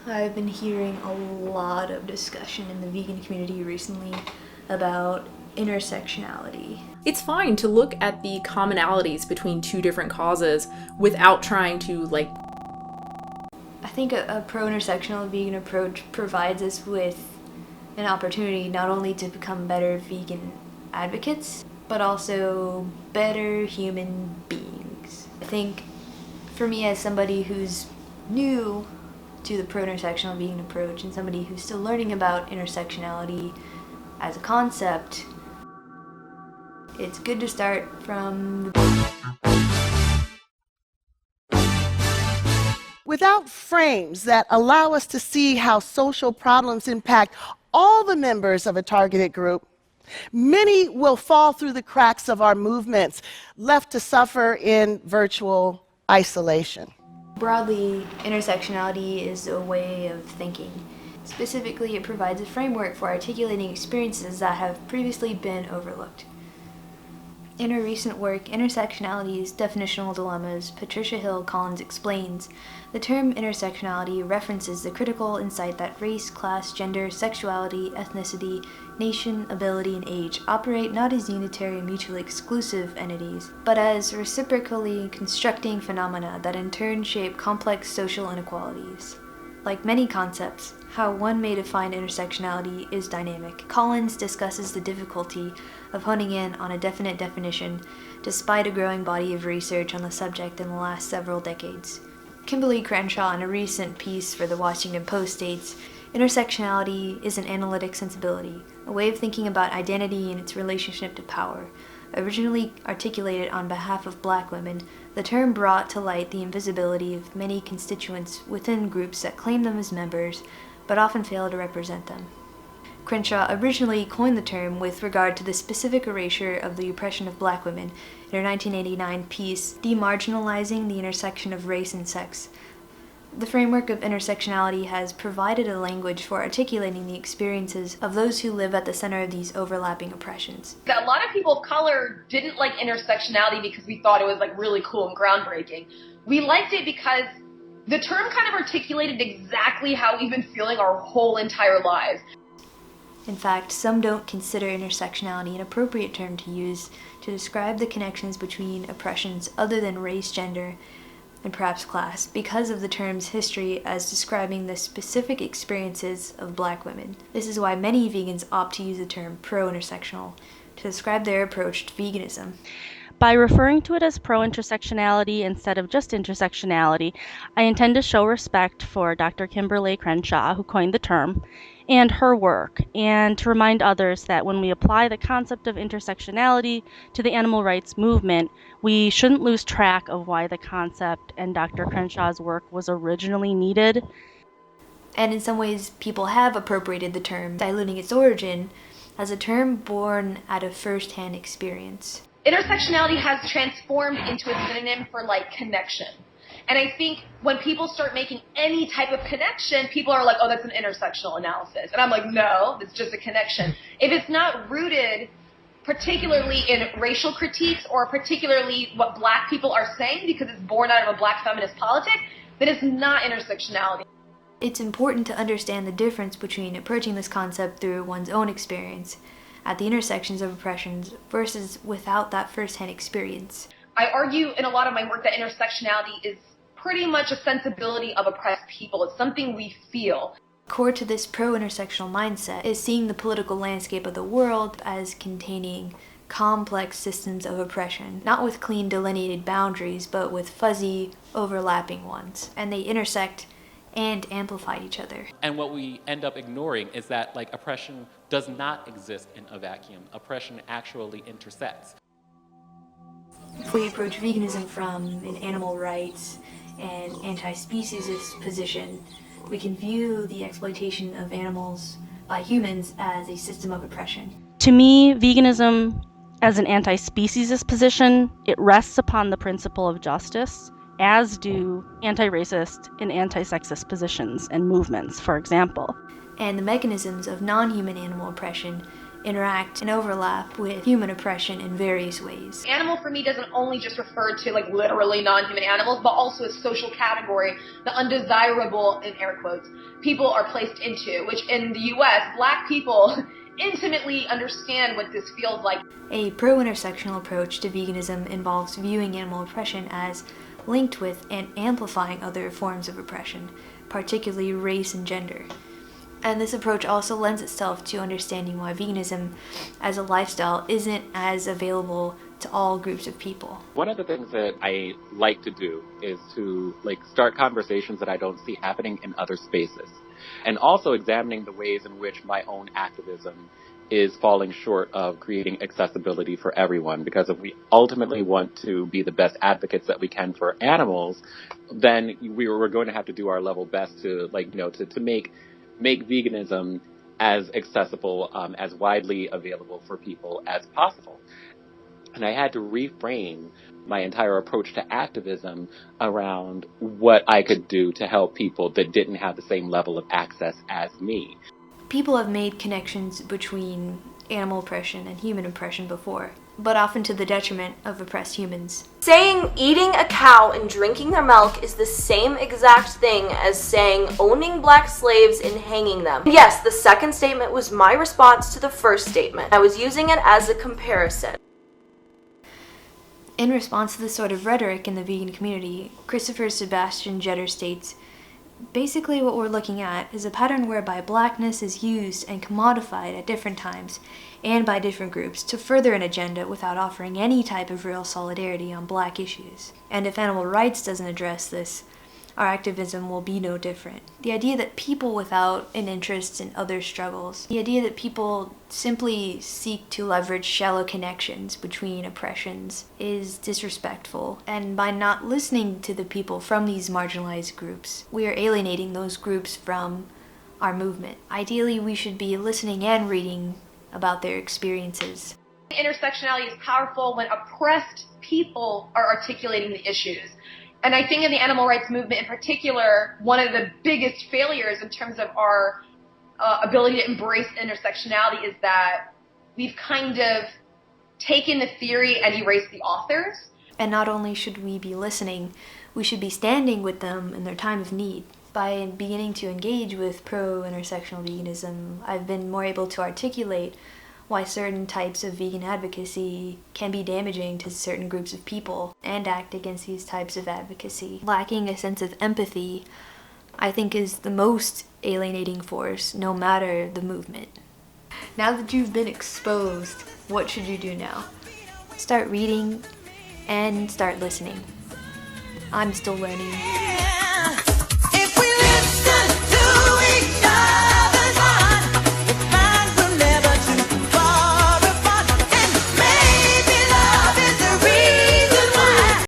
I've been hearing a lot of discussion in the vegan community recently about intersectionality. It's fine to look at the commonalities between two different causes without trying to, I think a pro-intersectional vegan approach provides us with an opportunity not only to become better vegan advocates, but also better human beings. I think for me, as somebody who's new to the pro-intersectional vegan approach and somebody who's still learning about intersectionality as a concept, it's good to start from the without frames that allow us to see how social problems impact all the members of a targeted group, many will fall through the cracks of our movements, left to suffer in virtual isolation. Broadly, intersectionality is a way of thinking. Specifically, it provides a framework for articulating experiences that have previously been overlooked. In her recent work, Intersectionality's Definitional Dilemmas, Patricia Hill Collins explains, the term intersectionality references the critical insight that race, class, gender, sexuality, ethnicity, nation, ability, and age operate not as unitary and mutually exclusive entities, but as reciprocally constructing phenomena that in turn shape complex social inequalities. Like many concepts, how one may define intersectionality is dynamic. Collins discusses the difficulty of honing in on a definite definition, despite a growing body of research on the subject in the last several decades. Kimberly Crenshaw, in a recent piece for the Washington Post, states, intersectionality is an analytic sensibility, a way of thinking about identity and its relationship to power. Originally articulated on behalf of Black women, the term brought to light the invisibility of many constituents within groups that claim them as members, but often fail to represent them. Crenshaw originally coined the term with regard to the specific erasure of the oppression of Black women in her 1989 piece, Demarginalizing the Intersection of Race and Sex. The framework of intersectionality has provided a language for articulating the experiences of those who live at the center of these overlapping oppressions. A lot of people of color didn't like intersectionality because we thought it was really cool and groundbreaking. We liked it because the term kind of articulated exactly how we've been feeling our whole entire lives. In fact, some don't consider intersectionality an appropriate term to use to describe the connections between oppressions other than race, gender, and perhaps class, because of the term's history as describing the specific experiences of Black women. This is why many vegans opt to use the term pro-intersectional to describe their approach to veganism. By referring to it as pro-intersectionality instead of just intersectionality, I intend to show respect for Dr. Kimberly Crenshaw, who coined the term, and her work, and to remind others that when we apply the concept of intersectionality to the animal rights movement, we shouldn't lose track of why the concept and Dr. Crenshaw's work was originally needed. And in some ways, people have appropriated the term, diluting its origin as a term born out of first-hand experience. Intersectionality has transformed into a synonym for connection. And I think when people start making any type of connection, people are like, oh, that's an intersectional analysis. And I'm like, no, it's just a connection. If it's not rooted particularly in racial critiques or particularly what Black people are saying because it's born out of a Black feminist politic, then it's not intersectionality. It's important to understand the difference between approaching this concept through one's own experience at the intersections of oppressions versus without that first-hand experience. I argue in a lot of my work that intersectionality is pretty much a sensibility of oppressed people. It's something we feel. Core to this pro-intersectional mindset is seeing the political landscape of the world as containing complex systems of oppression, not with clean delineated boundaries, but with fuzzy, overlapping ones. And they intersect and amplify each other. And what we end up ignoring is that oppression does not exist in a vacuum. Oppression actually intersects. If we approach veganism from an animal rights and anti-speciesist position, we can view the exploitation of animals by humans as a system of oppression. To me, veganism, as an anti-speciesist position, it rests upon the principle of justice, as do anti-racist and anti-sexist positions and movements, for example. And the mechanisms of non-human animal oppression interact and overlap with human oppression in various ways. Animal for me doesn't only just refer to like literally non-human animals, but also a social category, the undesirable, in air quotes, people are placed into, which in the US, Black people intimately understand what this feels like. A pro-intersectional approach to veganism involves viewing animal oppression as linked with and amplifying other forms of oppression, particularly race and gender. And this approach also lends itself to understanding why veganism as a lifestyle isn't as available to all groups of people. One of the things that I like to do is to start conversations that I don't see happening in other spaces, and also examining the ways in which my own activism is falling short of creating accessibility for everyone. Because if we ultimately want to be the best advocates that we can for animals, then we're going to have to do our level best to to make veganism as accessible, as widely available for people as possible. And I had to reframe my entire approach to activism around what I could do to help people that didn't have the same level of access as me. People have made connections between animal oppression and human oppression before, but often to the detriment of oppressed humans. Saying eating a cow and drinking their milk is the same exact thing as saying owning Black slaves and hanging them. Yes, the second statement was my response to the first statement. I was using it as a comparison. In response to this sort of rhetoric in the vegan community, Christopher Sebastian Jetter states, basically what we're looking at is a pattern whereby Blackness is used and commodified at different times and by different groups to further an agenda without offering any type of real solidarity on Black issues. And if animal rights doesn't address this, our activism will be no different. The idea that people without an interest in other struggles, the idea that people simply seek to leverage shallow connections between oppressions is disrespectful, and by not listening to the people from these marginalized groups, we are alienating those groups from our movement. Ideally, we should be listening and reading about their experiences. Intersectionality is powerful when oppressed people are articulating the issues. And I think in the animal rights movement in particular, one of the biggest failures in terms of our ability to embrace intersectionality is that we've kind of taken the theory and erased the authors. And not only should we be listening, we should be standing with them in their time of need. By beginning to engage with pro-intersectional veganism, I've been more able to articulate why certain types of vegan advocacy can be damaging to certain groups of people and act against these types of advocacy. Lacking a sense of empathy, I think, is the most alienating force, no matter the movement. Now that you've been exposed, what should you do now? Start reading and start listening. I'm still learning.